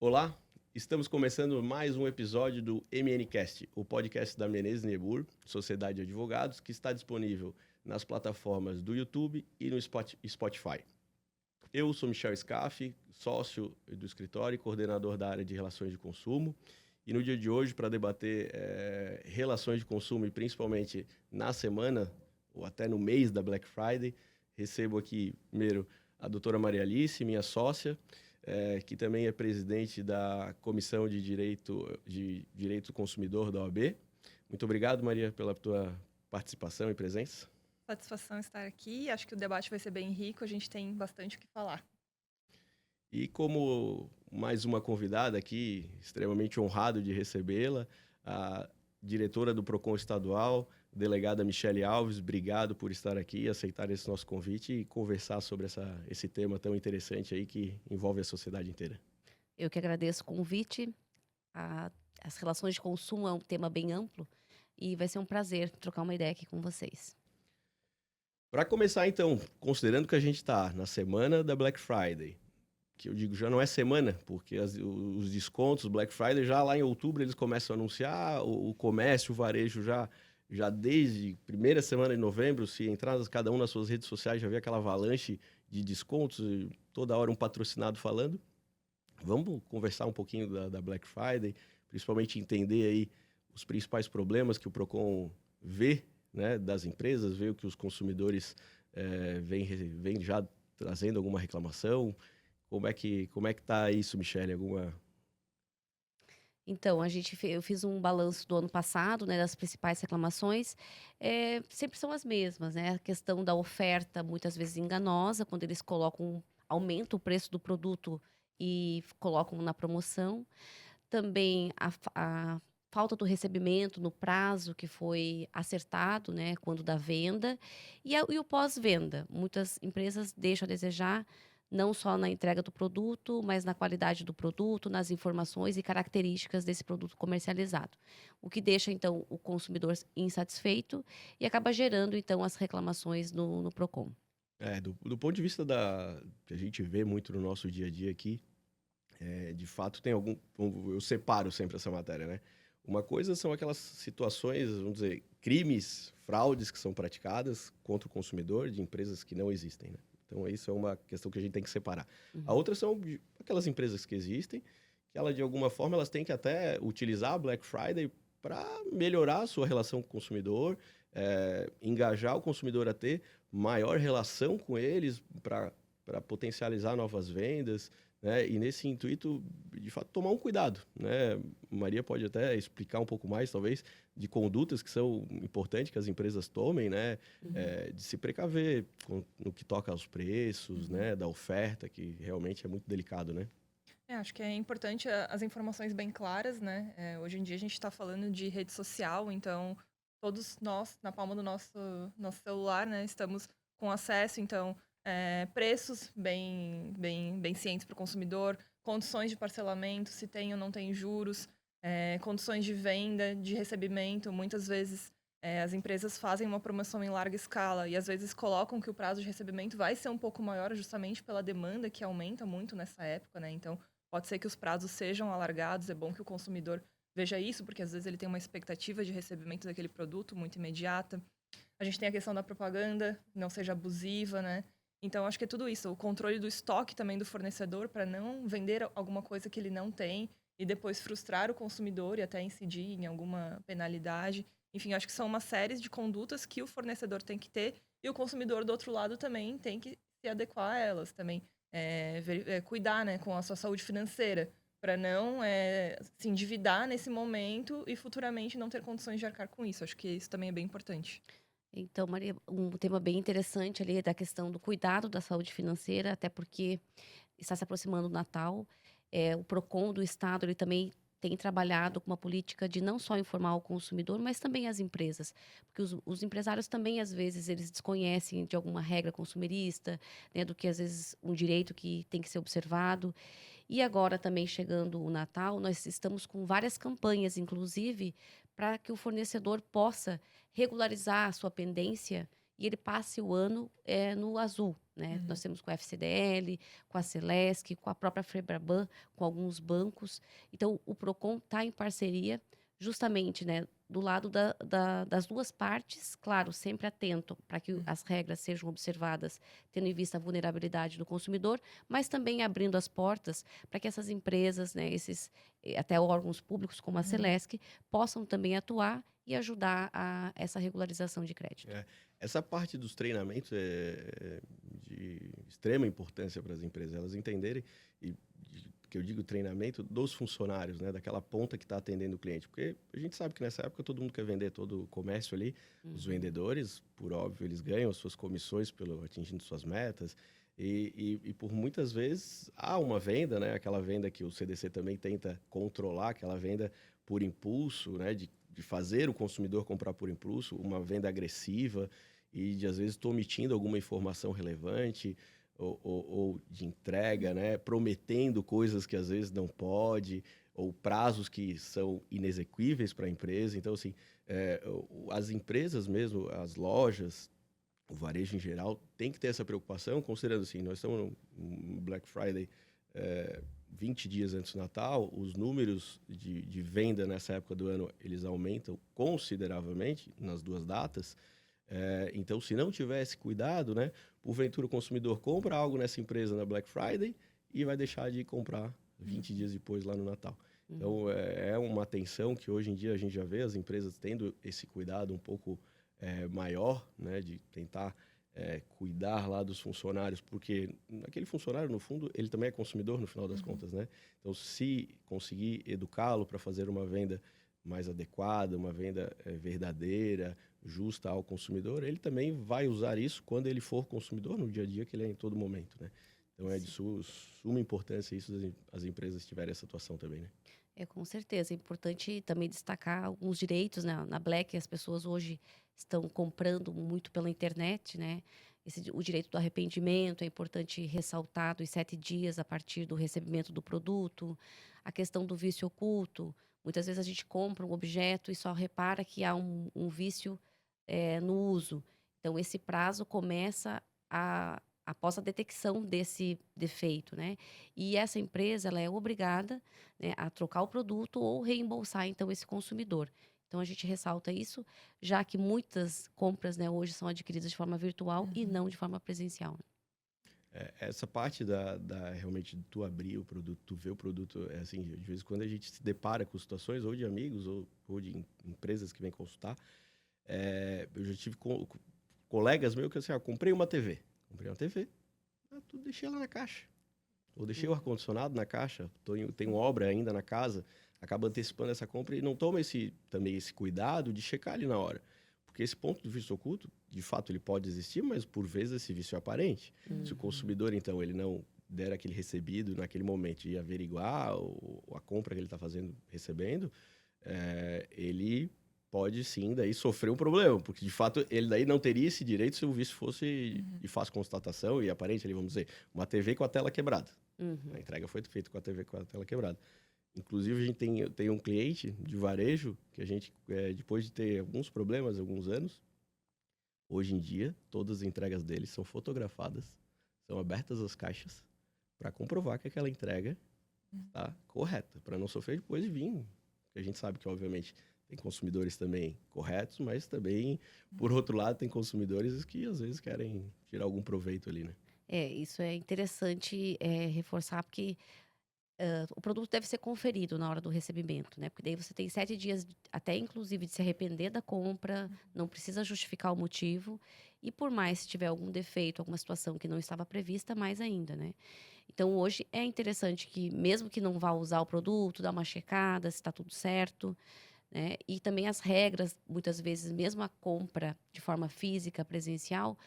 Olá, estamos começando mais um episódio do MNcast, o podcast da Menezes Niebuhr, Sociedade de Advogados, que está disponível nas plataformas do YouTube e no Spotify. Eu sou Michel Scaff, sócio do escritório e coordenador da área de relações de consumo. E no dia de hoje, para debater relações de consumo e principalmente na semana ou até no mês da Black Friday, recebo aqui primeiro a doutora Maria Alice, minha sócia, que também é presidente da Comissão de Direito do Consumidor da OAB. Muito obrigado, Maria, pela tua participação e presença. Satisfação estar aqui. Acho que o debate vai ser bem rico, a gente tem bastante o que falar. E como mais uma convidada aqui, extremamente honrado de recebê-la, a diretora do Procon Estadual, delegada Michele Alves, obrigado por estar aqui, aceitar esse nosso convite e conversar sobre esse tema tão interessante aí que envolve a sociedade inteira. Eu que agradeço o convite. As relações de consumo é um tema bem amplo e vai ser um prazer trocar uma ideia aqui com vocês. Para começar, então, considerando que a gente está na semana da Black Friday, que eu digo já não é semana, porque os descontos Black Friday já lá em outubro eles começam a anunciar, o comércio, o varejo já desde primeira semana de novembro, se entrar cada um nas suas redes sociais, já vê aquela avalanche de descontos, e toda hora um patrocinado falando. Vamos conversar um pouquinho da Black Friday, principalmente entender aí os principais problemas que o Procon vê, né, das empresas, vê o que os consumidores vêm já trazendo alguma reclamação. Como é que tá isso, Michele? Então, eu fiz um balanço do ano passado, né, das principais reclamações. Sempre são as mesmas, né? A questão da oferta, muitas vezes enganosa, quando eles aumentam o preço do produto e colocam na promoção. Também a falta do recebimento no prazo que foi acertado, né, quando da venda. E o pós-venda. Muitas empresas deixam a desejar, não só na entrega do produto, mas na qualidade do produto, nas informações e características desse produto comercializado. O que deixa, então, o consumidor insatisfeito e acaba gerando, então, as reclamações no Procon. Do ponto de vista que a gente vê muito no nosso dia a dia aqui, de fato tem eu separo sempre essa matéria, né? Uma coisa são aquelas situações, vamos dizer, crimes, fraudes que são praticadas contra o consumidor de empresas que não existem, né? Então, isso é uma questão que a gente tem que separar. A outra são aquelas empresas que existem, que elas, de alguma forma, elas têm que até utilizar a Black Friday para melhorar a sua relação com o consumidor, engajar o consumidor a ter maior relação com eles para potencializar novas vendas, né? E nesse intuito, de fato, tomar um cuidado, né? Maria pode até explicar um pouco mais, talvez, de condutas que são importantes que as empresas tomem, né? De se precaver no que toca aos preços, né? Da oferta, que realmente é muito delicado, né? Acho que é importante as informações bem claras, né? Hoje em dia a gente está falando de rede social, então todos nós, na palma do nosso celular, né, estamos com acesso, então, preços bem cientes para o consumidor, condições de parcelamento, se tem ou não tem juros, condições de venda, de recebimento. Muitas vezes as empresas fazem uma promoção em larga escala e às vezes colocam que o prazo de recebimento vai ser um pouco maior justamente pela demanda que aumenta muito nessa época, né? Então, pode ser que os prazos sejam alargados, é bom que o consumidor veja isso, porque às vezes ele tem uma expectativa de recebimento daquele produto muito imediata. A gente tem a questão da propaganda, não seja abusiva, né? Então, acho que é tudo isso. O controle do estoque também do fornecedor para não vender alguma coisa que ele não tem e depois frustrar o consumidor e até incidir em alguma penalidade. Enfim, acho que são uma série de condutas que o fornecedor tem que ter e o consumidor, do outro lado, também tem que se adequar a elas também. Cuidar, né, com a sua saúde financeira, para não se endividar nesse momento e futuramente não ter condições de arcar com isso. Acho que isso também é bem importante. Então, Maria, um tema bem interessante ali é da questão do cuidado da saúde financeira, até porque está se aproximando o Natal. O Procon do Estado, ele também tem trabalhado com uma política de não só informar o consumidor, mas também as empresas. Porque os empresários também, às vezes, eles desconhecem de alguma regra consumerista, né, do que, às vezes, um direito que tem que ser observado. E agora, também chegando o Natal, nós estamos com várias campanhas, inclusive, para que o fornecedor possa regularizar a sua pendência e ele passe o ano no azul, né? Uhum. Nós temos com a FCDL, com a Celesc, com a própria Febraban, com alguns bancos. Então, o Procon está em parceria justamente, né, do lado das duas partes, claro, sempre atento para que as regras sejam observadas, tendo em vista a vulnerabilidade do consumidor, mas também abrindo as portas para que essas empresas, né, até órgãos públicos como a Uhum. Celesc, possam também atuar e ajudar a essa regularização de crédito. Essa parte dos treinamentos é de extrema importância para as empresas, elas entenderem, que eu digo treinamento dos funcionários, né, daquela ponta que está atendendo o cliente. Porque a gente sabe que nessa época todo mundo quer vender, todo o comércio ali, os vendedores, por óbvio, eles ganham as suas comissões pelo atingindo suas metas. E por muitas vezes há uma venda, né, aquela venda que o CDC também tenta controlar, aquela venda por impulso, né, de fazer o consumidor comprar por impulso, uma venda agressiva e de, às vezes, estou omitindo alguma informação relevante ou de entrega, né? Prometendo coisas que às vezes não pode, ou prazos que são inexequíveis para a empresa. Então, assim, as empresas mesmo, as lojas, o varejo em geral, tem que ter essa preocupação, considerando assim, nós estamos no Black Friday 20 dias antes do Natal, os números de venda nessa época do ano, eles aumentam consideravelmente nas duas datas. Então, se não tivesse cuidado, né, porventura o consumidor compra algo nessa empresa na Black Friday e vai deixar de comprar 20 dias depois lá no Natal. Então, é uma atenção que hoje em dia a gente já vê as empresas tendo esse cuidado um pouco maior, né, de tentar cuidar lá dos funcionários, porque aquele funcionário, no fundo, ele também é consumidor no final das contas, né? Então, se conseguir educá-lo para fazer uma venda mais adequada, uma venda verdadeira, justa ao consumidor, ele também vai usar isso quando ele for consumidor no dia a dia, que ele é em todo momento, né? Então é de suma importância isso as empresas tiverem essa atuação também, né? Com certeza. É importante também destacar alguns direitos, né? Na Black, as pessoas hoje estão comprando muito pela internet, né? O direito do arrependimento é importante ressaltar dos 7 dias a partir do recebimento do produto. A questão do vício oculto. Muitas vezes a gente compra um objeto e só repara que há um vício no uso. Então, esse prazo começa após a detecção desse defeito, né? E essa empresa, ela é obrigada, né, a trocar o produto ou reembolsar, então, esse consumidor. Então, a gente ressalta isso, já que muitas compras, né, hoje são adquiridas de forma virtual e não de forma presencial. Essa parte realmente de tu abrir o produto, tu ver o produto, assim, de vez em quando a gente se depara com situações ou de amigos ou de empresas que vêm consultar. Eu já tive colegas meus que assim, comprei uma TV, deixei ela na caixa. Ou deixei o ar-condicionado na caixa, tenho obra ainda na casa, acaba antecipando essa compra e não toma também esse cuidado de checar ali na hora. Porque esse ponto do vício oculto, de fato, ele pode existir, mas por vezes esse vício é aparente. Se o consumidor, então, ele não der aquele recebido naquele momento e averiguar a compra que ele está recebendo, ele pode sim daí sofrer um problema, porque de fato ele daí não teria esse direito se o vício fosse de fácil constatação e aparente, ali, vamos dizer, uma TV com a tela quebrada. A entrega foi feita com a TV com a tela quebrada. Inclusive, a gente tem um cliente de varejo que a gente, depois de ter alguns problemas, alguns anos, hoje em dia, todas as entregas dele são fotografadas, são abertas as caixas para comprovar que aquela entrega está correta, para não sofrer depois de vir. Porque a gente sabe que, obviamente, tem consumidores também corretos, mas também, por outro lado, tem consumidores que às vezes querem tirar algum proveito ali, né? Isso é interessante reforçar, porque o produto deve ser conferido na hora do recebimento, né? Porque daí você tem 7 dias, até inclusive, de se arrepender da compra, não precisa justificar o motivo. E por mais se tiver algum defeito, alguma situação que não estava prevista, mais ainda, né? Então, hoje é interessante que, mesmo que não vá usar o produto, dá uma checada se está tudo certo, né? E também as regras, muitas vezes, mesmo a compra de forma física, presencial,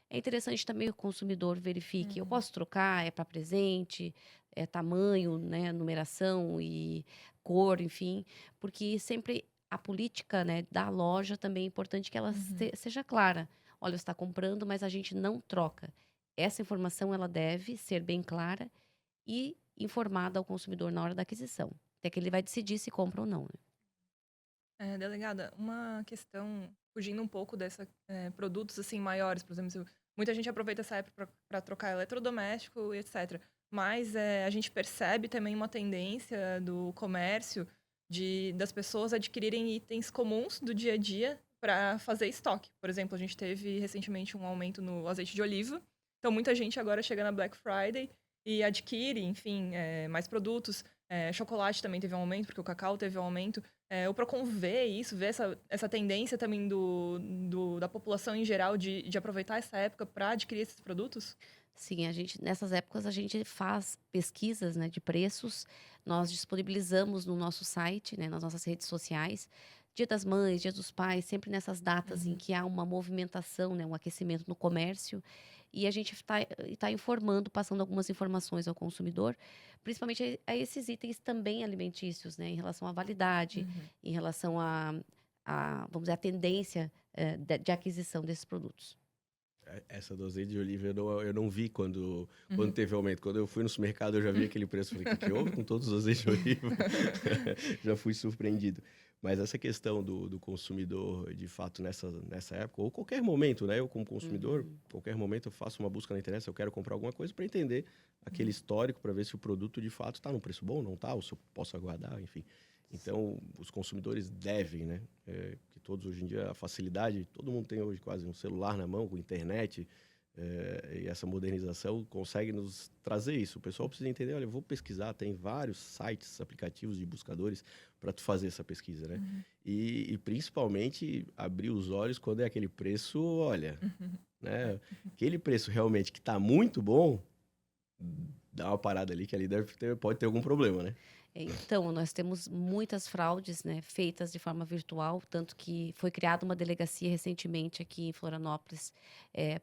é interessante também o consumidor verifique, eu posso trocar, é para presente, é tamanho, né, numeração e cor, enfim, porque sempre a política, né, da loja também é importante que ela seja clara. Olha, você está comprando, mas a gente não troca. Essa informação ela deve ser bem clara e informada ao consumidor na hora da aquisição, até que ele vai decidir se compra ou não, né? Delegada, uma questão, fugindo um pouco dessa, produtos assim maiores, por exemplo, muita gente aproveita essa época para trocar eletrodoméstico e etc. Mas a gente percebe também uma tendência do comércio das pessoas adquirirem itens comuns do dia a dia para fazer estoque. Por exemplo, a gente teve recentemente um aumento no azeite de oliva. Então, muita gente agora chega na Black Friday e adquire, enfim, mais produtos. Chocolate também teve um aumento, porque o cacau teve um aumento. O Procon vê isso, vê essa tendência também da população em geral de aproveitar essa época para adquirir esses produtos? Sim, nessas épocas a gente faz pesquisas, né, de preços. Nós disponibilizamos no nosso site, né, nas nossas redes sociais, Dia das Mães, Dia dos Pais, sempre nessas datas em Uhum. que há uma movimentação, né, um aquecimento no comércio. E a gente está informando, passando algumas informações ao consumidor, principalmente a esses itens também alimentícios, né, em relação à validade, Uhum. em relação vamos dizer, a tendência de aquisição desses produtos. Essa do azeite de oliva eu não vi quando Uhum. teve aumento. Quando eu fui no supermercado, eu já vi aquele preço. Falei, o que houve com todos os azeites de oliva? Já fui surpreendido. Mas essa questão do consumidor, de fato, nessa época, ou qualquer momento, né? Eu, como consumidor, Uhum. qualquer momento eu faço uma busca na internet, se eu quero comprar alguma coisa, para entender aquele histórico, para ver se o produto, de fato, está num preço bom, não está, ou se eu posso aguardar, enfim. Então, os consumidores devem, né? Que todos hoje em dia, a facilidade, todo mundo tem hoje quase um celular na mão, com internet, e essa modernização consegue nos trazer isso. O pessoal precisa entender, olha, eu vou pesquisar, tem vários sites, aplicativos de buscadores para tu fazer essa pesquisa, né? Uhum. E principalmente abrir os olhos quando é aquele preço, olha, Uhum. né? Aquele preço realmente que está muito bom, dá uma parada ali que ali pode ter algum problema, né? Então, nós temos muitas fraudes, né, feitas de forma virtual, tanto que foi criada uma delegacia recentemente aqui em Florianópolis,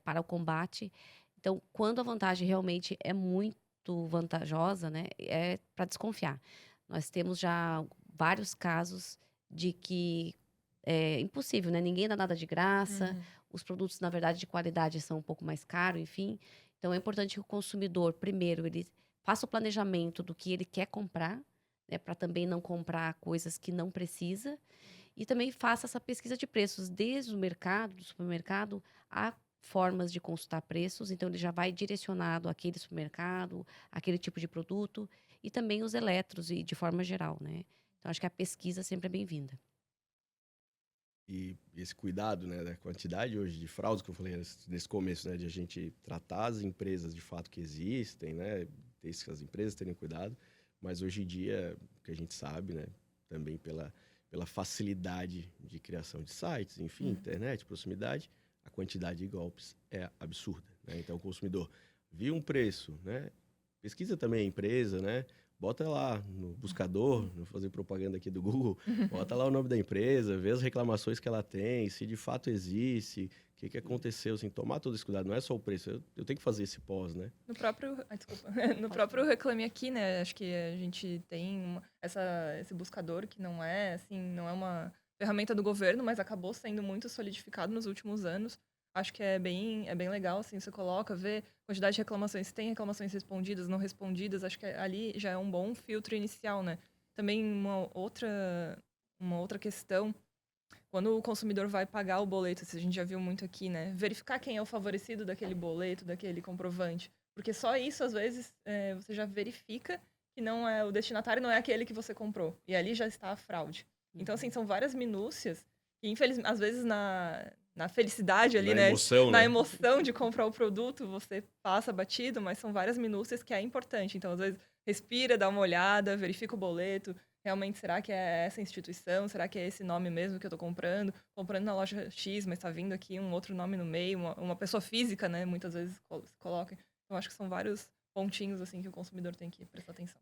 para o combate. Então, quando a vantagem realmente é muito vantajosa, né, é para desconfiar. Nós temos já vários casos de que é impossível, né? Ninguém dá nada de graça, Uhum. os produtos, na verdade, de qualidade são um pouco mais caros, enfim. Então, é importante que o consumidor, primeiro, ele faça o planejamento do que ele quer comprar, né, para também não comprar coisas que não precisa. E também faça essa pesquisa de preços, desde o mercado, do supermercado, há formas de consultar preços. Então, ele já vai direcionado àquele supermercado, àquele tipo de produto. E também os eletros, e de forma geral, né? Então, acho que a pesquisa sempre é bem-vinda. E esse cuidado, né, da quantidade hoje de fraudes que eu falei nesse começo, né, de a gente tratar as empresas de fato que existem, né, as empresas terem cuidado, mas hoje em dia, o que a gente sabe, né, também pela facilidade de criação de sites, enfim, Uhum. internet, proximidade, a quantidade de golpes é absurda, né? Então, o consumidor viu um preço, né, pesquisa também a empresa, né, bota lá no buscador, não vou fazer propaganda aqui do Google, bota lá o nome da empresa, vê as reclamações que ela tem, se de fato existe, o que aconteceu, assim, tomar todo esse cuidado. Não é só o preço, eu tenho que fazer esse pós, né? No próprio, desculpa, no Pode próprio falar. Reclame Aqui, né? Acho que a gente tem esse buscador que não é, assim, não é uma ferramenta do governo, mas acabou sendo muito solidificado nos últimos anos. Acho que é bem legal, assim, você coloca, vê quantidade de reclamações, se tem reclamações respondidas, não respondidas, acho que ali já é um bom filtro inicial, né? Também uma outra questão, quando o consumidor vai pagar o boleto, isso a gente já viu muito aqui, né? Verificar quem é o favorecido daquele boleto, daquele comprovante. Porque só isso, às vezes, você já verifica que não é o destinatário não é aquele que você comprou. E ali já está a fraude. Então, assim, Uhum. são várias minúcias que, infelizmente, às vezes na felicidade ali, Na né? emoção, Na né? emoção de comprar o produto, você passa batido, mas são várias minúcias que é importante. Então, às vezes, respira, dá uma olhada, verifica o boleto, realmente, será que é essa instituição? Será que é esse nome mesmo que eu tô comprando? Comprando na loja X, mas tá vindo aqui um outro nome no meio, uma pessoa física, né? Muitas vezes se coloca. Então, acho que são vários pontinhos, assim, que o consumidor tem que prestar atenção.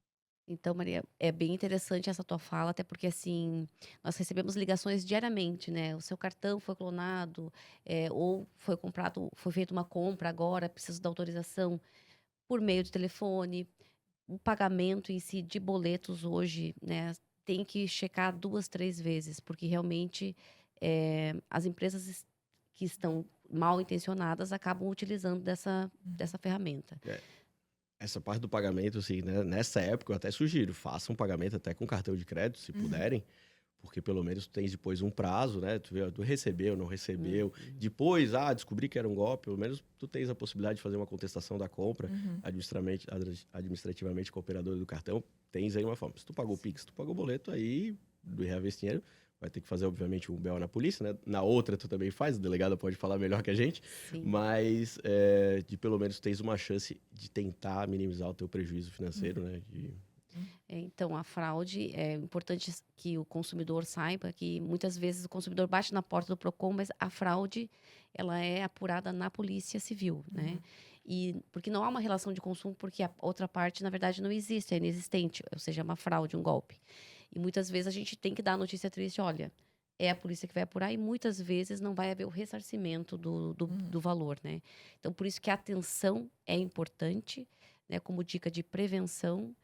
Então, Maria, é bem interessante essa tua fala, até porque, assim, nós recebemos ligações diariamente, né? O seu cartão foi clonado, ou foi comprado, foi feita uma compra agora, preciso da autorização por meio de telefone. O pagamento em si de boletos hoje, né, tem que checar 2, 3 vezes, porque realmente, as empresas que estão mal intencionadas acabam utilizando Uhum. dessa ferramenta. É, essa parte do pagamento, assim, né, nessa época eu até sugiro, façam um pagamento até com cartão de crédito, se Uhum. puderem, porque pelo menos tu tens depois um prazo, né? Tu recebeu, não recebeu. Uhum. Depois, descobri que era um golpe, pelo menos tu tens a possibilidade de fazer uma contestação da compra Uhum. administrativamente com a operadora do cartão. Tens aí uma forma. Se tu pagou o Pix, tu pagou o boleto, aí do reaver esse dinheiro, vai ter que fazer, obviamente, um BO na polícia, né? Na outra tu também faz, o delegado pode falar melhor que a gente, Sim. mas de pelo menos tens uma chance de tentar minimizar o teu prejuízo financeiro, né? Então, a fraude, é importante que o consumidor saiba que muitas vezes o consumidor bate na porta do Procon, mas a fraude, ela é apurada na Polícia Civil, né? E porque não há uma relação de consumo, porque a outra parte, na verdade, não existe, é inexistente, ou seja, é uma fraude, um golpe. E muitas vezes a gente tem que dar a notícia triste, olha, é a polícia que vai apurar, e muitas vezes não vai haver o ressarcimento do valor, né? Então, por isso que a atenção é importante, né, como dica de prevenção,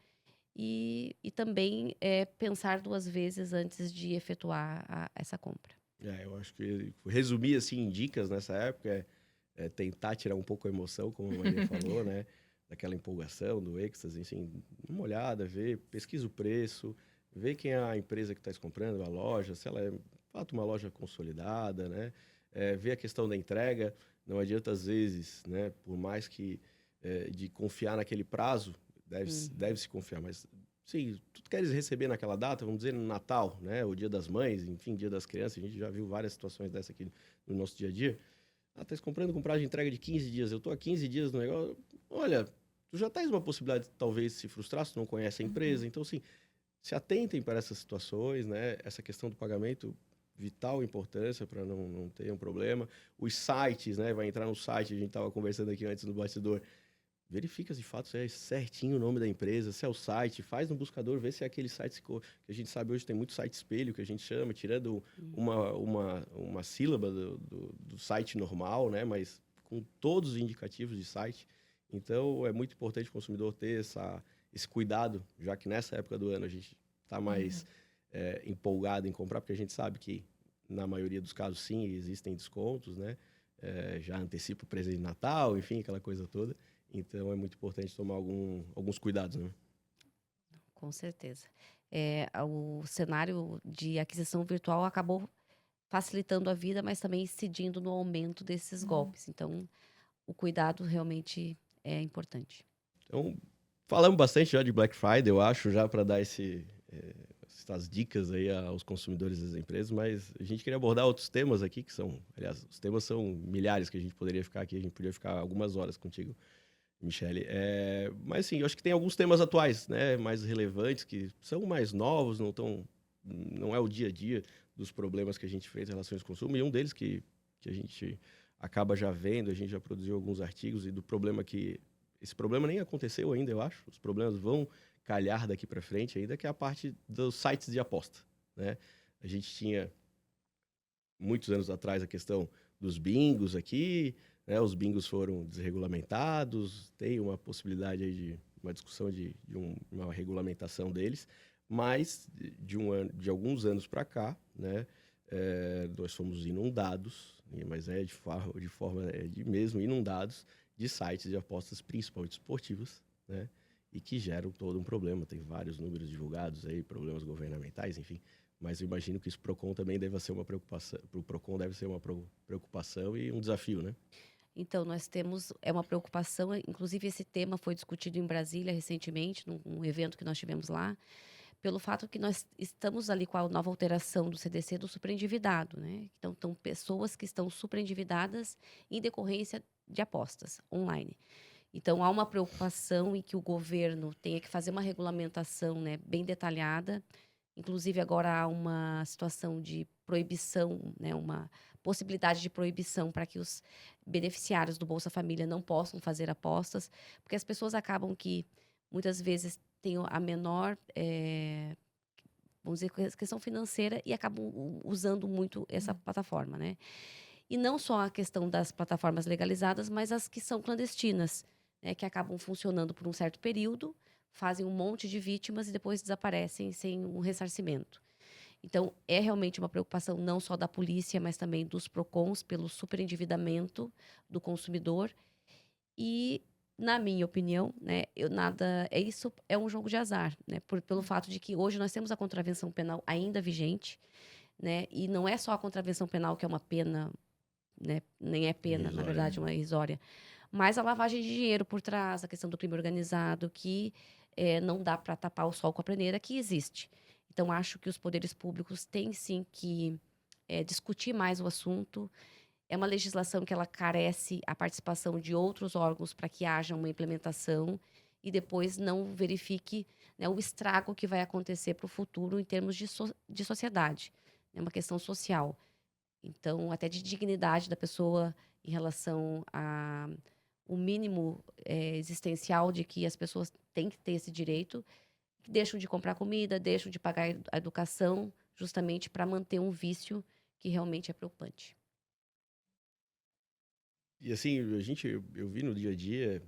e também pensar 2 vezes antes de efetuar essa compra. Eu acho que resumir assim em dicas nessa época é tentar tirar um pouco a emoção, como a Maria falou, né? Daquela empolgação, do êxtase, assim, uma olhada, ver, pesquisa o preço, ver quem é a empresa que está comprando, a loja, se ela é, de fato, uma loja consolidada, né? Ver a questão da entrega, não adianta às vezes, né? Por mais que de confiar naquele prazo, deve-se confiar, mas sim, tu queres receber naquela data, vamos dizer, no Natal, né? O Dia das Mães, enfim, Dia das Crianças, a gente já viu várias situações dessa aqui no nosso dia a dia. Tá comprando com prazo de entrega de 15 dias, eu tô há 15 dias no negócio, olha, tu já tens uma possibilidade de talvez se frustrar se tu não conhece a empresa, então assim, se atentem para essas situações, né? Essa questão do pagamento, vital importância para não ter um problema. Os sites, né? Vai entrar no site, a gente estava conversando aqui antes no bastidor, verifica se de fato se é certinho o nome da empresa, se é o site, faz no buscador, vê se é aquele site que a gente sabe hoje tem muito site espelho, que a gente chama, tirando uma sílaba do site normal, né? Mas com todos os indicativos de site. Então, é muito importante o consumidor ter esse cuidado, já que nessa época do ano a gente está mais empolgado em comprar, porque a gente sabe que, na maioria dos casos, sim, existem descontos, né? Já antecipa o presente de Natal, enfim, aquela coisa toda. Então, é muito importante tomar alguns cuidados, né? Com certeza. O cenário de aquisição virtual acabou facilitando a vida, mas também incidindo no aumento desses golpes. Então, o cuidado realmente é importante. Então, falamos bastante já de Black Friday, eu acho, já para dar essas dicas aí aos consumidores das empresas, mas a gente queria abordar outros temas aqui, que são, aliás, os temas são milhares que a gente poderia ficar aqui, a gente podia ficar algumas horas contigo, Michele. Mas sim, eu acho que tem alguns temas atuais, né, mais relevantes, que são mais novos, não é o dia a dia dos problemas que a gente fez em relação ao consumo, e um deles que a gente acaba já vendo, a gente já produziu alguns artigos, e do problema que esse problema nem aconteceu ainda, eu acho, os problemas vão calhar daqui para frente ainda, que é a parte dos sites de aposta, né? A gente tinha, muitos anos atrás, a questão dos bingos aqui, né? Os bingos foram desregulamentados, tem uma possibilidade aí de uma discussão de uma regulamentação deles, mas de alguns anos para cá, né? Nós fomos inundados, mas de forma mesmo inundados de sites de apostas, principalmente esportivas, né? E que geram todo um problema. Tem vários números divulgados aí, problemas governamentais, enfim. Mas eu imagino que isso pro Procon também deve ser uma preocupação. Para o Procon deve ser uma preocupação e um desafio, né? Então, nós temos uma preocupação, inclusive esse tema foi discutido em Brasília recentemente, num evento que nós tivemos lá, pelo fato que nós estamos ali com a nova alteração do CDC do superendividado, né? Então, estão pessoas que estão superendividadas em decorrência de apostas online. Então, há uma preocupação em que o governo tenha que fazer uma regulamentação, né, bem detalhada. Inclusive, agora há uma situação de proibição, né, uma possibilidade de proibição para que os beneficiários do Bolsa Família não possam fazer apostas, porque as pessoas acabam que, muitas vezes, têm a menor, vamos dizer, questão financeira e acabam usando muito essa plataforma, né? E não só a questão das plataformas legalizadas, mas as que são clandestinas, né, que acabam funcionando por um certo período, fazem um monte de vítimas e depois desaparecem sem um ressarcimento. Então, é realmente uma preocupação não só da polícia, mas também dos PROCONs pelo superendividamento do consumidor. E na minha opinião, né, isso é um jogo de azar, né, pelo fato de que hoje nós temos a contravenção penal ainda vigente, né, e não é só a contravenção penal que é uma pena, né, nem é pena, na Irrisória, verdade, né? uma irrisória, mas a lavagem de dinheiro por trás, a questão do crime organizado, que não dá para tapar o sol com a peneira, que existe. Então, acho que os poderes públicos têm sim que discutir mais o assunto. É uma legislação que ela carece a participação de outros órgãos para que haja uma implementação e depois não verifique, né, o estrago que vai acontecer para o futuro em termos de sociedade. É uma questão social. Então, até de dignidade da pessoa em relação a o mínimo existencial de que as pessoas têm que ter esse direito, que deixam de comprar comida, deixam de pagar a educação, justamente para manter um vício que realmente é preocupante. E assim, eu vi no dia a dia,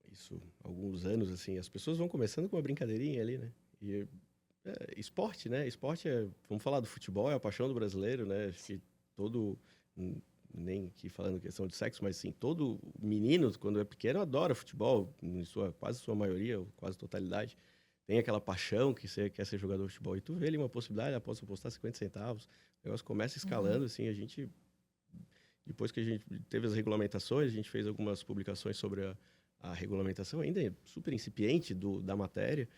isso há alguns anos, assim, as pessoas vão começando com uma brincadeirinha ali, né? E esporte, né? Esporte vamos falar do futebol, é a paixão do brasileiro, né? Acho que todo, nem que falando questão de sexo, mas sim, todo menino, quando é pequeno, adora futebol, quase sua maioria, ou quase totalidade. Tem aquela paixão que você quer ser jogador de futebol. E tu vê ali uma possibilidade, posso apostar 50 centavos, o negócio começa escalando, assim, depois que a gente teve as regulamentações, a gente fez algumas publicações sobre a regulamentação, ainda é super incipiente da matéria,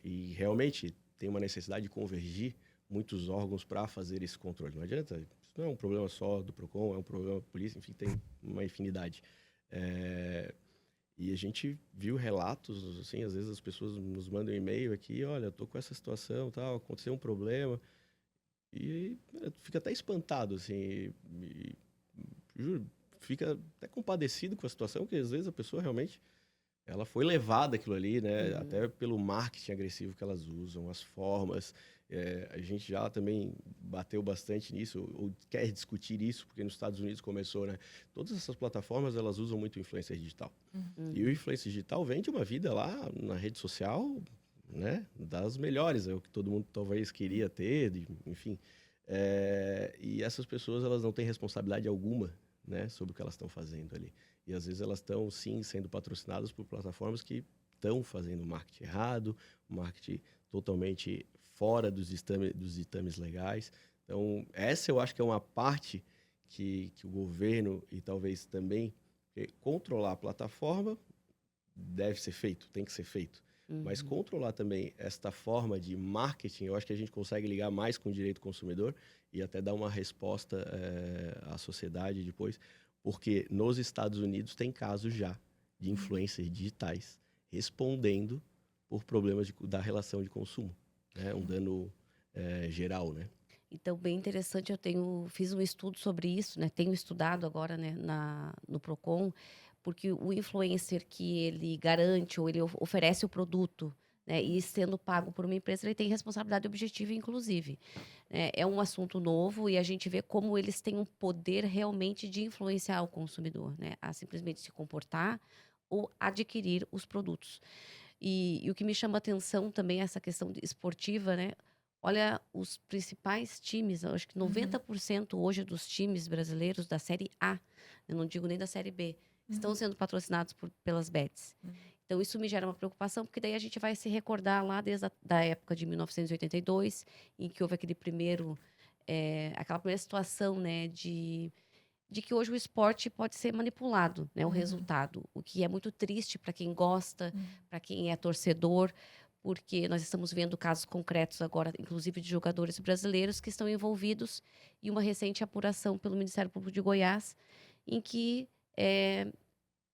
e realmente tem uma necessidade de convergir muitos órgãos para fazer esse controle. Não adianta, isso não é um problema só do PROCON, é um problema da polícia, enfim, tem uma infinidade. E a gente viu relatos, assim, às vezes as pessoas nos mandam um e-mail aqui, olha, tô com essa situação, tal, aconteceu um problema, e fica até espantado, assim, juro, fica até compadecido com a situação, porque às vezes a pessoa realmente ela foi levada aquilo ali, né? Até pelo marketing agressivo que elas usam, as formas. A gente já também bateu bastante nisso, ou quer discutir isso, porque nos Estados Unidos começou, né? Todas essas plataformas, elas usam muito influencer digital. E o influencer digital vende uma vida lá na rede social, né? Das melhores, é o que todo mundo talvez queria ter, enfim. E essas pessoas, elas não têm responsabilidade alguma, né? Sobre o que elas estão fazendo ali. E às vezes elas estão, sim, sendo patrocinadas por plataformas que estão fazendo marketing errado, marketing totalmente fora dos ditames legais. Então, essa eu acho que é uma parte que o governo e talvez também controlar a plataforma deve ser feito, tem que ser feito. Mas controlar também esta forma de marketing, eu acho que a gente consegue ligar mais com o direito do consumidor e até dar uma resposta à sociedade depois, porque nos Estados Unidos tem casos já de influencers digitais respondendo por problemas da relação de consumo, né? Um dano geral, né? Então, bem interessante, fiz um estudo sobre isso, né? Tenho estudado agora, né, no Procon, porque o influencer que ele garante ou ele oferece o produto, né, e sendo pago por uma empresa, ele tem responsabilidade objetiva, inclusive. É um assunto novo e a gente vê como eles têm um poder realmente de influenciar o consumidor, né, a simplesmente se comportar ou adquirir os produtos. E o que me chama atenção também é essa questão esportiva, né? Olha, os principais times, eu acho que 90% hoje dos times brasileiros da Série A, eu não digo nem da Série B, estão sendo patrocinados pelas bets. Então, isso me gera uma preocupação, porque daí a gente vai se recordar lá desde da época de 1982, em que houve aquela primeira situação, né, de que hoje o esporte pode ser manipulado, né, o resultado, o que é muito triste para quem gosta, para quem é torcedor, porque nós estamos vendo casos concretos agora, inclusive de jogadores brasileiros que estão envolvidos em uma recente apuração pelo Ministério Público de Goiás, em que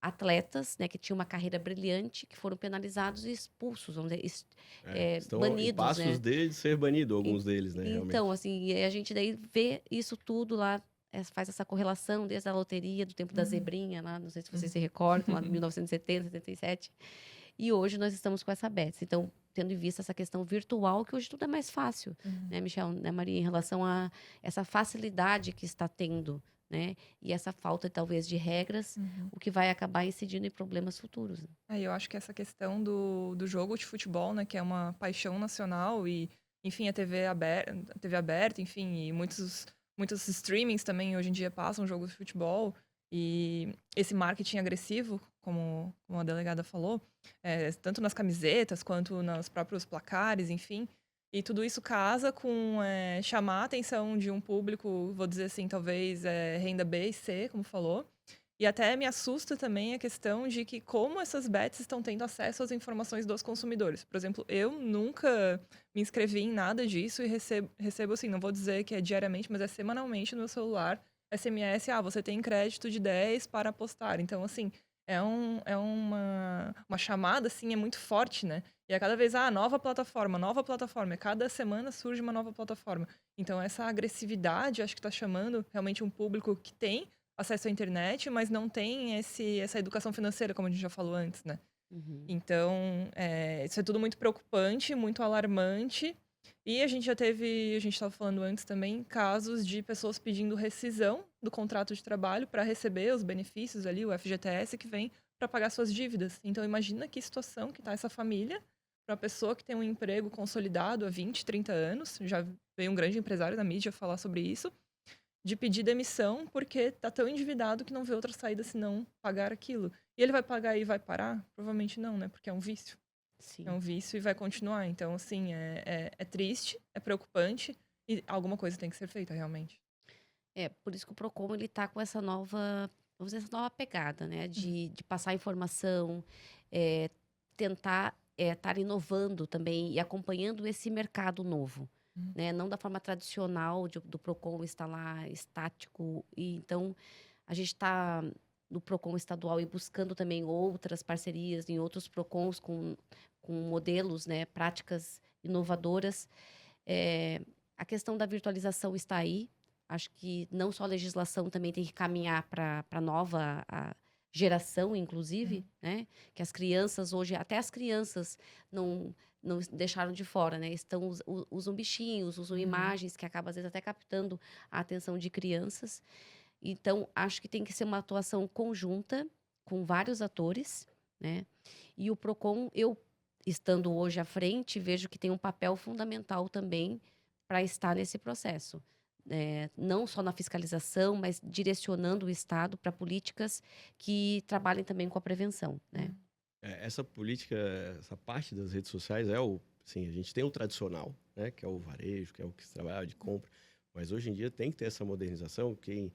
atletas, né, que tinham uma carreira brilhante, que foram penalizados e expulsos, vamos dizer, Estão em banidos, passos né? de ser banido, alguns deles, né, realmente. Então, assim, a gente daí vê isso tudo lá, faz essa correlação desde a loteria, do tempo da zebrinha, lá, não sei se vocês se recordam, lá de 1970, 77. E hoje nós estamos com essa Bets. Então, tendo em vista essa questão virtual, que hoje tudo é mais fácil, né, Michel, né, Maria, em relação a essa facilidade que está tendo, né? E essa falta, talvez, de regras, o que vai acabar incidindo em problemas futuros. Né? Eu acho que essa questão do jogo de futebol, né, que é uma paixão nacional e, enfim, a TV aberta, enfim, e muitos streamings também hoje em dia passam jogos de futebol. E esse marketing agressivo, como a delegada falou, tanto nas camisetas quanto nos próprios placares, enfim. E tudo isso casa com chamar a atenção de um público, vou dizer assim, talvez renda B e C, como falou. E até me assusta também a questão de que como essas bets estão tendo acesso às informações dos consumidores. Por exemplo, eu nunca me inscrevi em nada disso e recebo assim, não vou dizer que é diariamente, mas é semanalmente no meu celular, SMS, você tem crédito de 10 para apostar. Então, assim, uma chamada, assim, é muito forte, né? E a cada vez, nova plataforma, nova plataforma. E cada semana surge uma nova plataforma. Então, essa agressividade, acho que está chamando realmente um público que tem acesso à internet, mas não tem essa educação financeira, como a gente já falou antes, né? Uhum. Então, isso é tudo muito preocupante, muito alarmante. E a gente estava falando antes também, casos de pessoas pedindo rescisão do contrato de trabalho para receber os benefícios ali, o FGTS, que vem para pagar suas dívidas. Então, imagina que situação que está essa família para uma pessoa que tem um emprego consolidado há 20, 30 anos, já veio um grande empresário da mídia falar sobre isso, de pedir demissão porque tá tão endividado que não vê outra saída senão pagar aquilo. E ele vai pagar e vai parar? Provavelmente não, né? Porque é um vício. É Sim. um vício e vai continuar. Então, assim, é triste, é preocupante e alguma coisa tem que ser feita, realmente. Por isso que o Procon ele tá com essa nova, vamos dizer, essa nova pegada, né, Uhum. de passar informação, tentar estar inovando também e acompanhando esse mercado novo, Uhum. né, não da forma tradicional do Procon estar lá estático. E então a gente está no Procon estadual e buscando também outras parcerias em outros Procons com modelos, né, práticas inovadoras. A questão da virtualização está aí. Acho que não só a legislação também tem que caminhar para a nova geração, inclusive, né? Que as crianças hoje, até as crianças não deixaram de fora, né? Usam bichinhos, usam Uhum. imagens que acabam, às vezes, até captando a atenção de crianças. Então, acho que tem que ser uma atuação conjunta com vários atores, né? E o Procon, eu estando hoje à frente, vejo que tem um papel fundamental também para estar nesse processo. Não só na fiscalização, mas direcionando o Estado para políticas que trabalhem também com a prevenção, né? Essa política, essa parte das redes sociais assim, a gente tem o tradicional, né, que é o varejo, que é o que se trabalha de compra, mas hoje em dia tem que ter essa modernização. Quem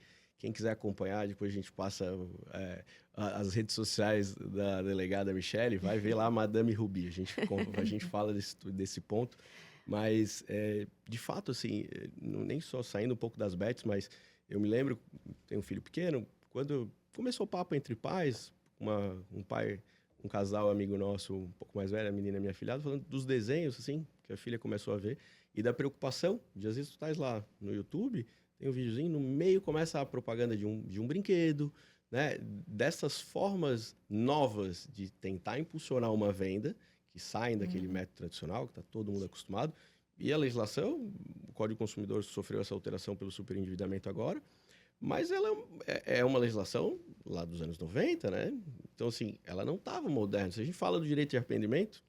quiser acompanhar, depois a gente passa as redes sociais da delegada Michele, vai ver lá a Madame Rubi. A gente fala desse ponto, mas de fato, assim, nem só saindo um pouco das bets, mas eu me lembro, tenho um filho pequeno, quando começou o papo entre pais, um casal amigo nosso, um pouco mais velho, a menina e minha filhada, falando dos desenhos, assim, que a filha começou a ver, e da preocupação de, às vezes, tu estás lá no YouTube, tem um videozinho, no meio começa a propaganda de um brinquedo, né? Dessas formas novas de tentar impulsionar uma venda, que saem daquele método tradicional, que está todo mundo acostumado, e a legislação, o Código do Consumidor sofreu essa alteração pelo superendividamento agora, mas ela é uma legislação lá dos anos 90, né? Então, assim, ela não estava moderna. Se a gente fala do direito de arrependimento,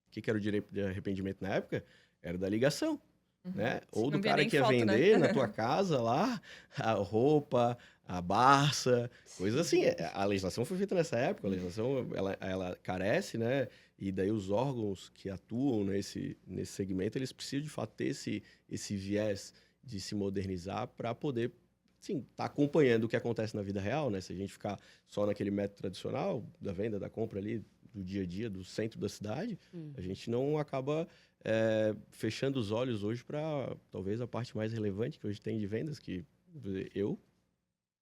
o que era o direito de arrependimento na época? Era da ligação, né? Ou Não do via cara nem que ia foto, né? vender na tua casa lá a roupa, a Barça, coisas assim. A legislação foi feita nessa época, a legislação ela carece, né? E daí os órgãos que atuam nesse segmento, eles precisam de fato ter esse viés de se modernizar para poder, sim, tá acompanhando o que acontece na vida real, né? Se a gente ficar só naquele método tradicional da venda, da compra ali, do dia a dia, do centro da cidade, a gente não acaba fechando os olhos hoje para talvez a parte mais relevante que hoje tem de vendas, que eu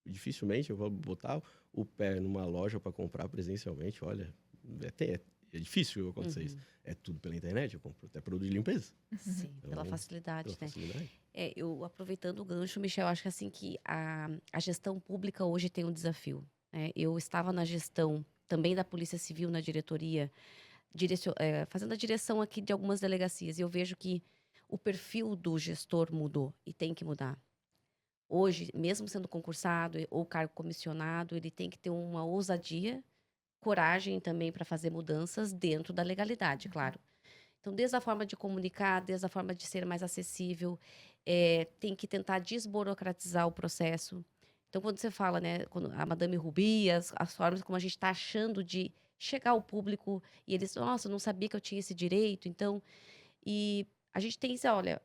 dificilmente eu vou botar o pé numa loja para comprar presencialmente. Olha, é difícil acontecer isso. É tudo pela internet, eu compro até produto de limpeza. Sim, Então, pela facilidade, pela né? facilidade. Eu aproveitando o gancho, Michel, acho que assim que a gestão pública hoje tem um desafio, né? Eu estava na gestão também da Polícia Civil, na diretoria, fazendo a direção aqui de algumas delegacias, e eu vejo que o perfil do gestor mudou e tem que mudar. Hoje, mesmo sendo concursado ou cargo comissionado, ele tem que ter uma ousadia, coragem também para fazer mudanças dentro da legalidade, claro. Então, desde a forma de comunicar, desde a forma de ser mais acessível, tem que tentar desburocratizar o processo, Então, quando você fala, né, quando a Madame Ruby, as formas como a gente está achando de chegar ao público e eles, nossa, eu não sabia que eu tinha esse direito. Então, e a gente tem isso, olha,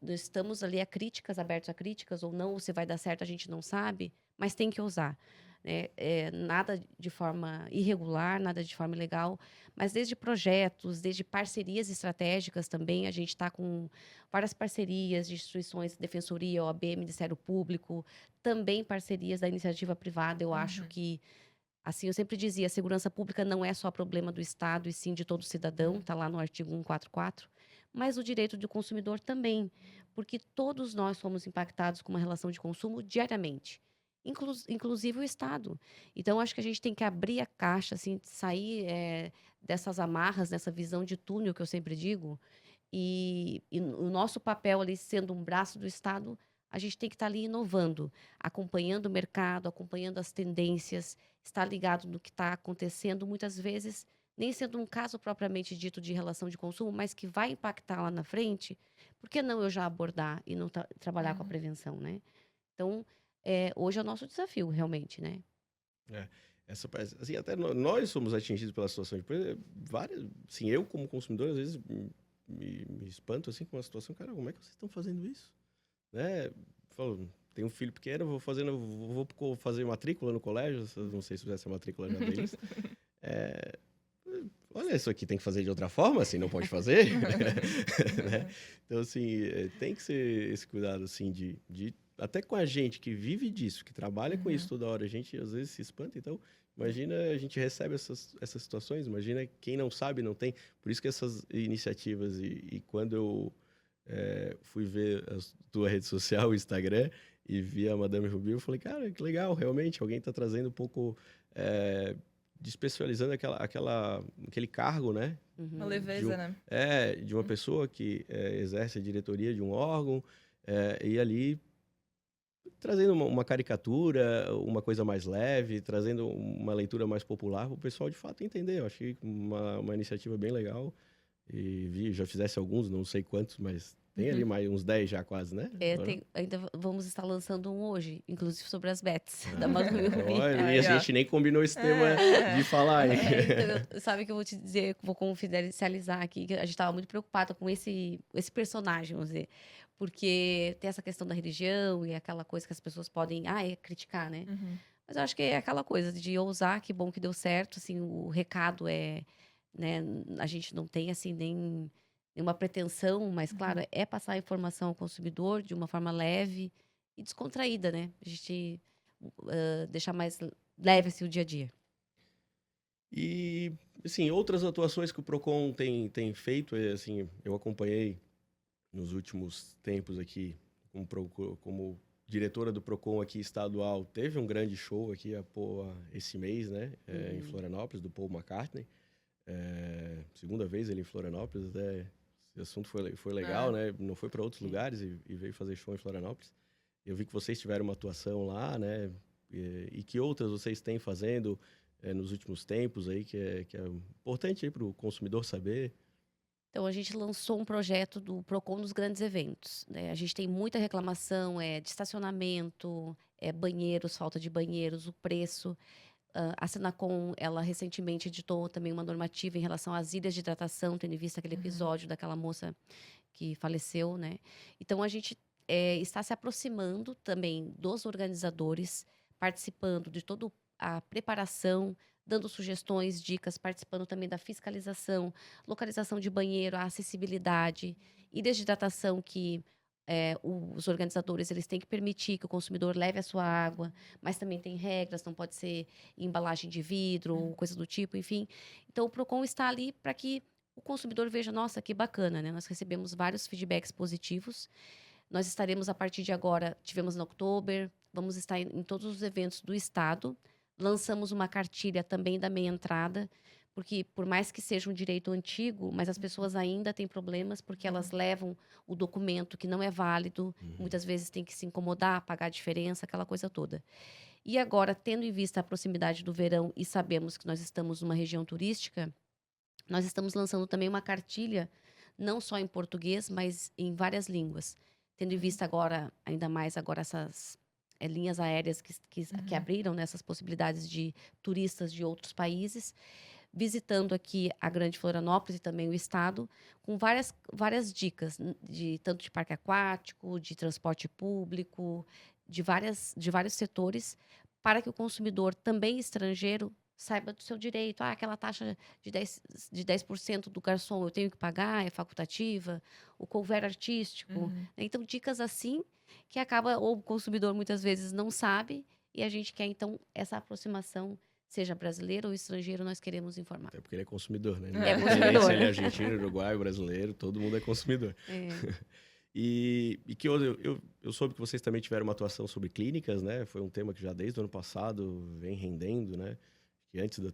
nós estamos ali a críticas, abertos a críticas ou não, ou se vai dar certo, a gente não sabe, mas tem que usar, né? Nada de forma irregular, nada de forma ilegal, mas desde projetos, desde parcerias estratégicas também, a gente está com várias parcerias de instituições, Defensoria, OAB, Ministério Público, também parcerias da iniciativa privada. Eu acho que, assim, eu sempre dizia, a segurança pública não é só problema do Estado, e sim de todo cidadão, está lá no artigo 144, mas o direito do consumidor também, porque todos nós somos impactados com uma relação de consumo diariamente, inclusive o Estado. Então, acho que a gente tem que abrir a caixa, assim, sair dessas amarras, dessa visão de túnel que eu sempre digo, e o nosso papel ali, sendo um braço do Estado, a gente tem que estar ali inovando, acompanhando o mercado, acompanhando as tendências, estar ligado no que está acontecendo, muitas vezes nem sendo um caso propriamente dito de relação de consumo, mas que vai impactar lá na frente, por que não eu já abordar e não trabalhar com a prevenção, né? Então, hoje é o nosso desafio, realmente, né? É, assim, até nós somos atingidos pela situação de várias, assim, eu como consumidor às vezes me espanto assim com a situação, cara, como é que vocês estão fazendo isso, né? Falo, tenho um filho pequeno, vou fazer matrícula no colégio, não sei se essa matrícula já deles. Olha, isso aqui tem que fazer de outra forma, assim, não pode fazer, né? Então, assim, tem que ser esse cuidado, assim, de até com a gente que vive disso, que trabalha com isso toda hora, a gente às vezes se espanta. Então, imagina, a gente recebe essas situações, imagina quem não sabe, não tem. Por isso que essas iniciativas, e quando eu fui ver a tua rede social, o Instagram, e vi a Madame Ruby, eu falei, cara, que legal, realmente, alguém está trazendo um pouco, despecializando aquele cargo, né? Uma leveza, né? De uma pessoa que exerce a diretoria de um órgão, e ali trazendo uma caricatura, uma coisa mais leve, trazendo uma leitura mais popular para o pessoal de fato entender. Eu achei uma iniciativa bem legal. E já fizesse alguns, não sei quantos, mas tem ali mais uns 10 já quase, né? Ainda vamos estar lançando um hoje, inclusive sobre as bets da Madame Ruby. Olha, e a gente nem combinou esse tema de falar. Então, sabe que eu vou te dizer, vou confidencializar aqui, que a gente estava muito preocupada com esse personagem, vamos dizer. Porque tem essa questão da religião e aquela coisa que as pessoas podem criticar, né? Mas eu acho que é aquela coisa de ousar, que bom que deu certo, assim, o recado né, a gente não tem, assim, nenhuma pretensão, mas, claro, é passar a informação ao consumidor de uma forma leve e descontraída, né? A gente deixar mais leve, assim, o dia a dia. E, assim, outras atuações que o Procon tem feito, assim, eu acompanhei nos últimos tempos aqui, como diretora do Procon aqui estadual, teve um grande show aqui esse mês, né, em Florianópolis, do Paul McCartney. Segunda vez ele em Florianópolis, até esse assunto foi legal, né? Não foi para outros lugares e veio fazer show em Florianópolis. Eu vi que vocês tiveram uma atuação lá, né? E que outras vocês têm fazendo nos últimos tempos aí, que é importante aí para o consumidor saber. Então, a gente lançou um projeto do Procon dos grandes eventos, né? A gente tem muita reclamação de estacionamento, banheiros, falta de banheiros, o preço. A Senacom, ela recentemente editou também uma normativa em relação às ilhas de hidratação, tendo em vista aquele episódio daquela moça que faleceu, né? Então, a gente está se aproximando também dos organizadores, participando de toda a preparação, dando sugestões, dicas, participando também da fiscalização, localização de banheiro, a acessibilidade, ilhas de hidratação que os organizadores eles têm que permitir que o consumidor leve a sua água, mas também tem regras, não pode ser embalagem de vidro ou coisa do tipo, enfim. Então, o Procon está ali para que o consumidor veja, nossa, que bacana, né? Nós recebemos vários feedbacks positivos. Nós estaremos, a partir de agora, tivemos no Oktober, vamos estar em todos os eventos do estado. Lançamos uma cartilha também da meia entrada, porque por mais que seja um direito antigo, mas as pessoas ainda têm problemas porque elas levam o documento que não é válido, muitas vezes tem que se incomodar, pagar a diferença, aquela coisa toda. E agora, tendo em vista a proximidade do verão e sabemos que nós estamos numa região turística, nós estamos lançando também uma cartilha, não só em português, mas em várias línguas. Tendo em vista agora, ainda mais agora linhas aéreas que abriram nessas possibilidades de turistas de outros países, visitando aqui a Grande Florianópolis e também o estado, com várias dicas, tanto de parque aquático, de transporte público, de vários setores, para que o consumidor também estrangeiro saiba do seu direito. Aquela taxa de 10% do garçom eu tenho que pagar, é facultativa, o couvert artístico. Então, dicas assim que acaba, ou o consumidor muitas vezes não sabe, e a gente quer, então, essa aproximação, seja brasileiro ou estrangeiro, nós queremos informar. Até porque ele é consumidor, né? É Independente se ele é argentino, uruguaio, brasileiro, todo mundo é consumidor. E que eu soube que vocês também tiveram uma atuação sobre clínicas, né? Foi um tema que já desde o ano passado vem rendendo, né? Que antes da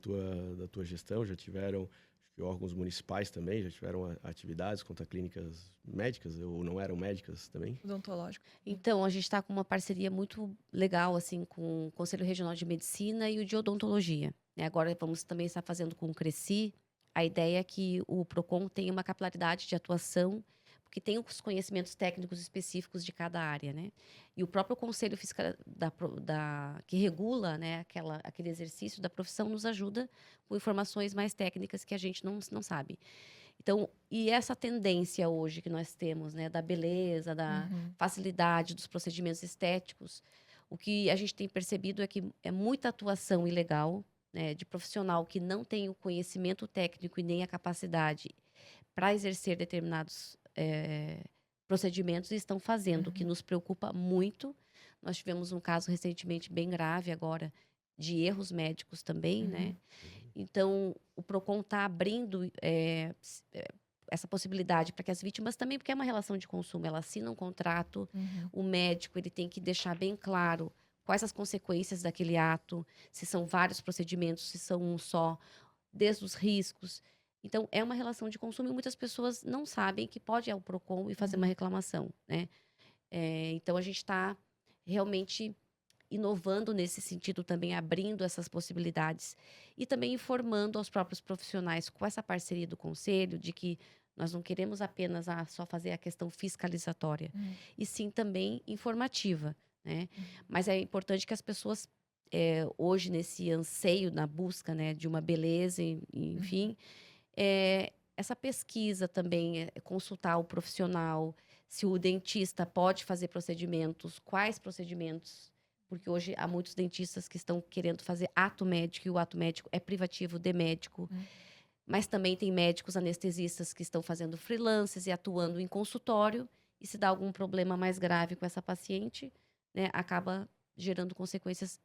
tua gestão já tiveram, acho que órgãos municipais também, já tiveram atividades contra clínicas médicas, ou não eram médicas também? Odontológico. Então, a gente está com uma parceria muito legal, assim, com o Conselho Regional de Medicina e o de Odontologia, né? Agora vamos também estar fazendo com o Cresci. A ideia é que o PROCON tenha uma capilaridade de atuação, porque tem os conhecimentos técnicos específicos de cada área, né? E o próprio Conselho Fiscal que regula, né, aquele exercício da profissão nos ajuda com informações mais técnicas que a gente não sabe. Então, e essa tendência hoje que nós temos, né, da beleza, da facilidade dos procedimentos estéticos, o que a gente tem percebido é que é muita atuação ilegal, né, de profissional que não tem o conhecimento técnico e nem a capacidade para exercer determinados procedimentos e estão fazendo, o que nos preocupa muito. Nós tivemos um caso recentemente bem grave agora de erros médicos também, né? Então, o PROCON está abrindo essa possibilidade para que as vítimas também, porque é uma relação de consumo, ela assina um contrato, o médico ele tem que deixar bem claro quais as consequências daquele ato, se são vários procedimentos, se são um só, desde os riscos. Então, é uma relação de consumo e muitas pessoas não sabem que pode ir ao PROCON e fazer uma reclamação, né? Então, a gente está realmente inovando nesse sentido também, abrindo essas possibilidades e também informando aos próprios profissionais com essa parceria do Conselho de que nós não queremos apenas só fazer a questão fiscalizatória, e sim também informativa, né? Mas é importante que as pessoas, hoje, nesse anseio, na busca, né, de uma beleza, enfim, essa pesquisa também, consultar o profissional, se o dentista pode fazer procedimentos, quais procedimentos, porque hoje há muitos dentistas que estão querendo fazer ato médico, e o ato médico é privativo de médico. Mas também tem médicos anestesistas que estão fazendo freelances e atuando em consultório, e se dá algum problema mais grave com essa paciente, né, acaba gerando consequências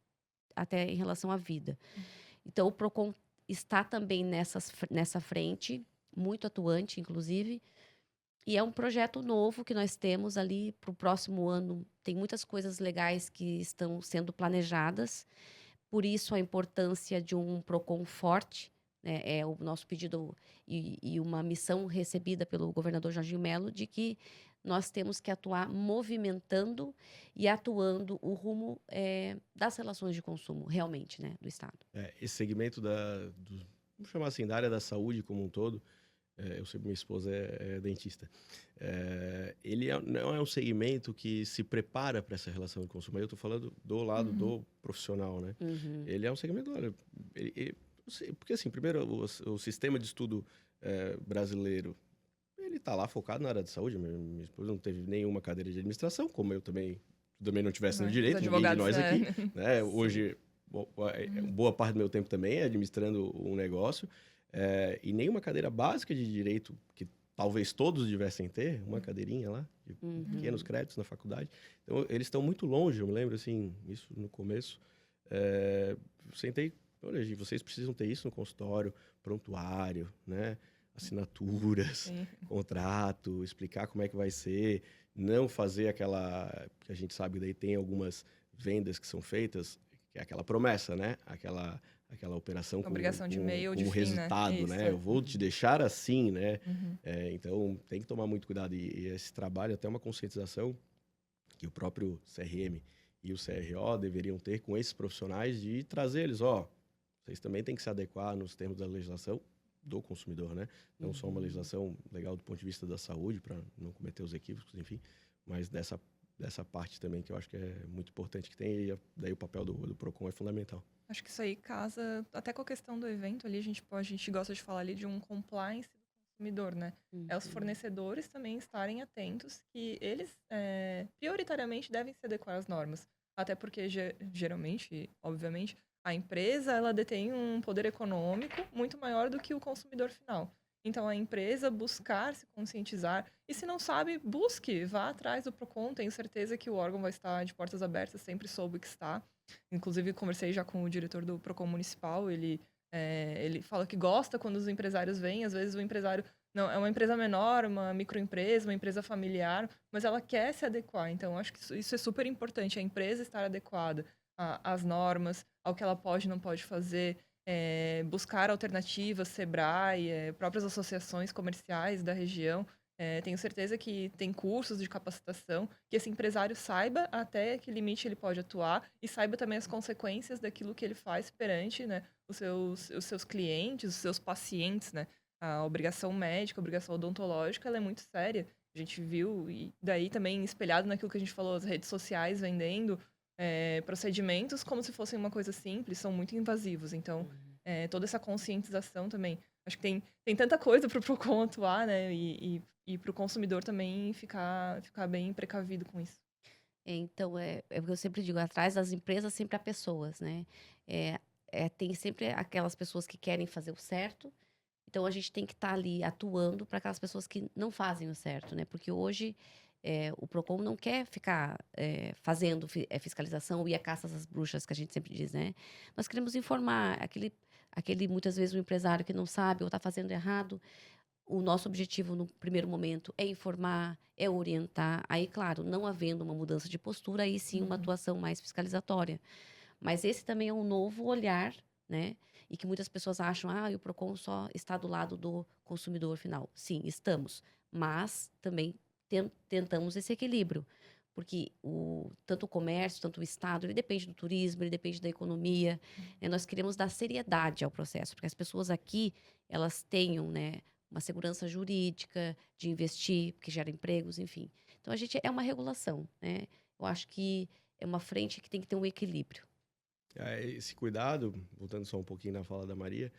até em relação à vida. Então, o PROCON está também nessa frente, muito atuante, inclusive, e é um projeto novo que nós temos ali para o próximo ano. Tem muitas coisas legais que estão sendo planejadas, por isso a importância de um PROCON forte, né? É o nosso pedido e uma missão recebida pelo governador Jorginho Melo de que nós temos que atuar movimentando e atuando o rumo das relações de consumo, realmente, né, do Estado. Esse segmento vamos chamar assim, da área da saúde como um todo, eu sei que minha esposa é dentista, ele não é um segmento que se prepara para essa relação de consumo. Eu estou falando do lado do profissional, né? Ele é um segmento, olha, porque assim, primeiro, o sistema de estudo brasileiro, ele está lá focado na área de saúde. Minha esposa não teve nenhuma cadeira de administração, como eu também não tivesse no direito, ninguém de nós aqui, né? Hoje, boa parte do meu tempo também é administrando um negócio, e nenhuma cadeira básica de direito, que talvez todos devessem ter, uma cadeirinha lá, de pequenos créditos na faculdade. Então, eles estão muito longe, eu me lembro, assim, isso no começo. Sentei, olha, gente, vocês precisam ter isso no consultório, prontuário, né? Assinaturas, contrato, explicar como é que vai ser, não fazer aquela, que a gente sabe, daí tem algumas vendas que são feitas, que é aquela promessa, né? Aquela operação obrigação de meio ou de fim, resultado, né? Eu vou te deixar assim, né? Então, tem que tomar muito cuidado. E esse trabalho, até uma conscientização que o próprio CRM e o CRO deveriam ter com esses profissionais, de trazer eles, vocês também têm que se adequar nos termos da legislação do consumidor, né? Não só uma legislação legal do ponto de vista da saúde, para não cometer os equívocos, enfim, mas dessa dessa parte também, que eu acho que é muito importante que tem, e daí o papel do PROCON é fundamental. Acho que isso aí casa até com a questão do evento ali, a gente gosta de falar ali de um compliance do consumidor, né? É os Uhum. fornecedores também estarem atentos que eles prioritariamente devem se adequar às normas. Até porque geralmente, obviamente, a empresa ela detém um poder econômico muito maior do que o consumidor final. Então a empresa buscar se conscientizar e se não sabe, busque, vá atrás do Procon, tenho certeza que o órgão vai estar de portas abertas, sempre soube que está. Inclusive, conversei já com o diretor do Procon Municipal, ele fala que gosta quando os empresários vêm, às vezes o empresário não é uma empresa menor, uma microempresa, uma empresa familiar, mas ela quer se adequar. Então, acho que isso é super importante, a empresa estar adequada às normas, ao que ela pode e não pode fazer, buscar alternativas, Sebrae, próprias associações comerciais da região. Tenho certeza que tem cursos de capacitação, que esse empresário saiba até que limite ele pode atuar e saiba também as consequências daquilo que ele faz perante, né, os seus clientes, os seus pacientes, né? A obrigação médica, a obrigação odontológica, ela é muito séria. A gente viu, e daí também espelhado naquilo que a gente falou, as redes sociais vendendo procedimentos como se fossem uma coisa simples, são muito invasivos. Então, toda essa conscientização também. Acho que tem tanta coisa para o Procon atuar, né? E para o consumidor também ficar bem precavido com isso. Então, é o que eu sempre digo, atrás das empresas sempre há pessoas, né? É, tem sempre aquelas pessoas que querem fazer o certo, então a gente tem que estar ali atuando para aquelas pessoas que não fazem o certo, né? Porque hoje o Procon não quer ficar fazendo fiscalização e a caça às bruxas que a gente sempre diz, né? Nós queremos informar aquele muitas vezes o empresário que não sabe ou está fazendo errado. O nosso objetivo no primeiro momento é informar, é orientar. Aí, claro, não havendo uma mudança de postura, aí sim uma atuação mais fiscalizatória. Mas esse também é um novo olhar, né? E que muitas pessoas acham, o Procon só está do lado do consumidor final. Sim, estamos. Mas também tentamos esse equilíbrio. Porque tanto o comércio, tanto o Estado, ele depende do turismo, ele depende da economia. Nós queremos dar seriedade ao processo, porque as pessoas aqui, elas tenham, né, uma segurança jurídica de investir, porque gera empregos, enfim. Então, a gente é uma regulação, né? Eu acho que é uma frente que tem que ter um equilíbrio. Esse cuidado, voltando só um pouquinho na fala da Maria,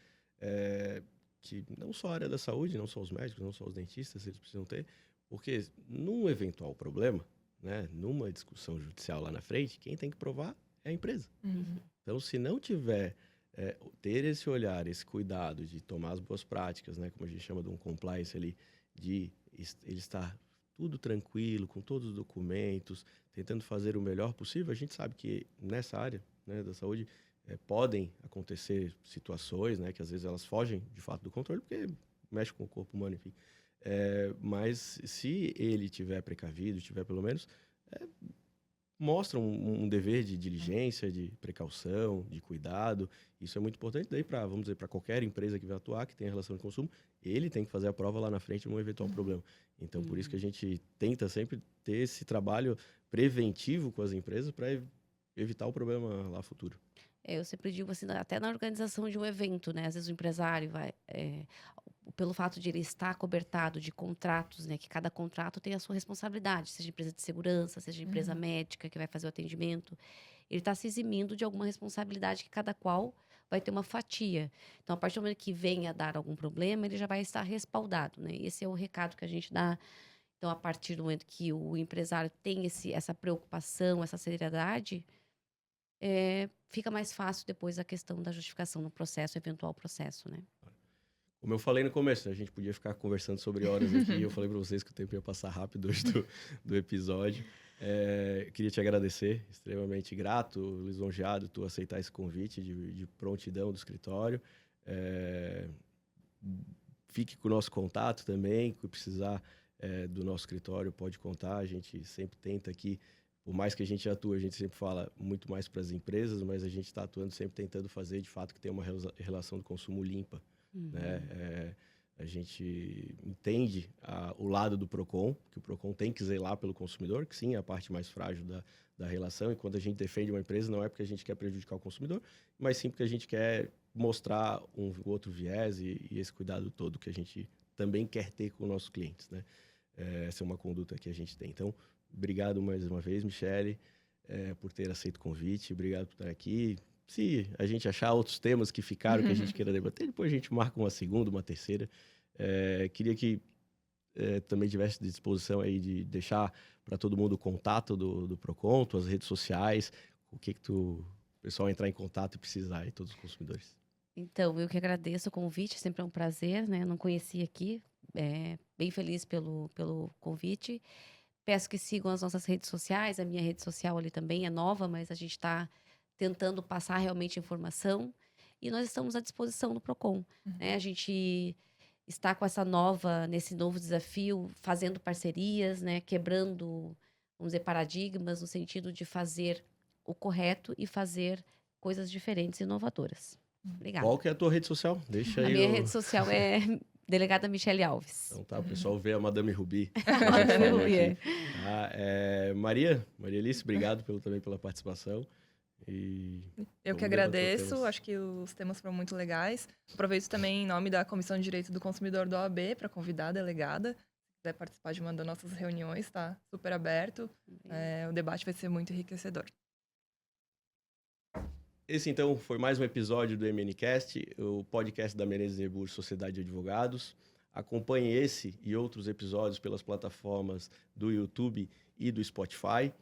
que não só a área da saúde, não só os médicos, não só os dentistas, eles precisam ter, porque num eventual problema, né, numa discussão judicial lá na frente, quem tem que provar é a empresa. Então, se não tiver ter esse olhar, esse cuidado de tomar as boas práticas, né, como a gente chama de um compliance ali, de ele estar tudo tranquilo, com todos os documentos, tentando fazer o melhor possível, a gente sabe que nessa área, né, da saúde, podem acontecer situações, né, que às vezes elas fogem de fato do controle, porque mexe com o corpo humano, enfim. Mas se ele tiver precavido, tiver pelo menos, mostra um dever de diligência, de precaução, de cuidado. Isso é muito importante daí para, vamos dizer, para qualquer empresa que vai atuar, que tenha relação de consumo, ele tem que fazer a prova lá na frente num eventual problema. Então, por isso que a gente tenta sempre ter esse trabalho preventivo com as empresas para evitar o problema lá futuro. Eu sempre digo assim, até na organização de um evento, né? Às vezes o empresário vai, pelo fato de ele estar cobertado de contratos, né? Que cada contrato tem a sua responsabilidade, seja empresa de segurança, seja empresa médica que vai fazer o atendimento, ele está se eximindo de alguma responsabilidade que cada qual vai ter uma fatia. Então, a partir do momento que venha dar algum problema, ele já vai estar respaldado, né? Esse é o recado que a gente dá. Então, a partir do momento que o empresário tem essa preocupação, essa seriedade, fica mais fácil depois a questão da justificação no processo, eventual processo, né? Como eu falei no começo, a gente podia ficar conversando sobre horas aqui. Eu falei para vocês que o tempo ia passar rápido hoje do episódio. Queria te agradecer, extremamente grato, lisonjeado, tu aceitar esse convite de prontidão do escritório. Fique com o nosso contato também, se precisar do nosso escritório, pode contar. A gente sempre tenta aqui, por mais que a gente atue, a gente sempre fala muito mais para as empresas, mas a gente está atuando sempre tentando fazer, de fato, que tenha uma relação de consumo limpa. Né? A gente entende o lado do PROCON, que o PROCON tem que zelar pelo consumidor, que sim, é a parte mais frágil da relação, e quando a gente defende uma empresa, não é porque a gente quer prejudicar o consumidor, mas sim porque a gente quer mostrar um outro viés e esse cuidado todo que a gente também quer ter com os nossos clientes, né? Essa é uma conduta que a gente tem. Então, obrigado mais uma vez, Michele, por ter aceito o convite. Obrigado por estar aqui. Se a gente achar outros temas que ficaram, que a gente queira debater, depois a gente marca uma segunda, uma terceira. Queria que também tivesse disposição aí de deixar para todo mundo o contato do Procon, as redes sociais, o que o pessoal entrar em contato e precisar aí, todos os consumidores. Então, eu que agradeço o convite, sempre é um prazer, né? Eu não conhecia aqui, bem feliz pelo convite. Peço que sigam as nossas redes sociais, a minha rede social ali também é nova, mas a gente está tentando passar realmente informação e nós estamos à disposição do Procon, né? A gente está com nesse novo desafio, fazendo parcerias, né? Quebrando, vamos dizer, paradigmas no sentido de fazer o correto e fazer coisas diferentes e inovadoras. Obrigada. Qual que é a tua rede social? Deixa aí. A minha rede social é Delegada Michele Alves. Então tá, o pessoal vê a Madame Rubi. Madame Rubi, Maria Alice, obrigado também pela participação. E eu que vamos debater agradeço, temas. acho que os temas foram muito legais. Aproveito também em nome da Comissão de Direito do Consumidor da OAB para convidar a delegada. Se quiser participar de uma das nossas reuniões, está super aberto. O debate vai ser muito enriquecedor. Esse, então, foi mais um episódio do MNCast, o podcast da Menezes Nebur Sociedade de Advogados. Acompanhe esse e outros episódios pelas plataformas do YouTube e do Spotify.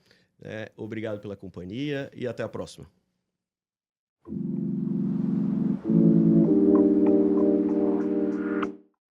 Obrigado pela companhia e até a próxima.